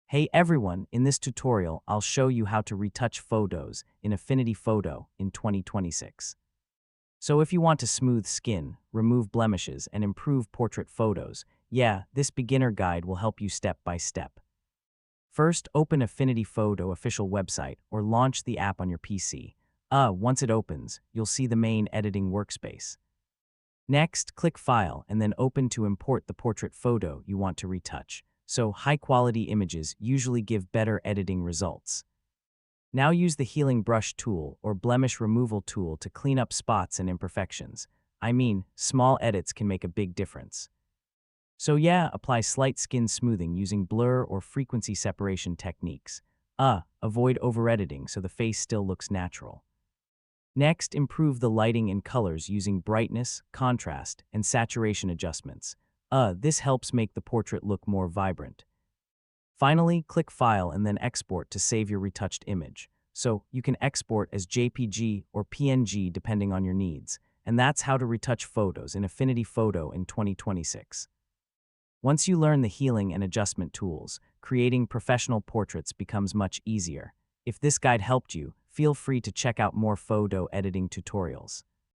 Hey everyone, in this tutorial, I'll show you how to retouch photos in Affinity Photo in 2026. So if you want to smooth skin, remove blemishes, and improve portrait photos, yeah, this beginner guide will help you step by step. First, open Affinity Photo official website or launch the app on your PC. Once it opens, you'll see the main editing workspace. Next, click File and then Open to import the portrait photo you want to retouch. So high-quality images usually give better editing results. Now use the Healing Brush tool or Blemish Removal tool to clean up spots and imperfections. I mean, small edits can make a big difference. So yeah, apply slight skin smoothing using blur or frequency separation techniques. Avoid over-editing so the face still looks natural. Next, improve the lighting and colors using brightness, contrast, and saturation adjustments. This helps make the portrait look more vibrant. Finally, click File and then Export to save your retouched image. So you can export as JPG or PNG depending on your needs. And that's how to retouch photos in Affinity Photo in 2026. Once you learn the healing and adjustment tools, creating professional portraits becomes much easier. If this guide helped you, feel free to check out more photo editing tutorials.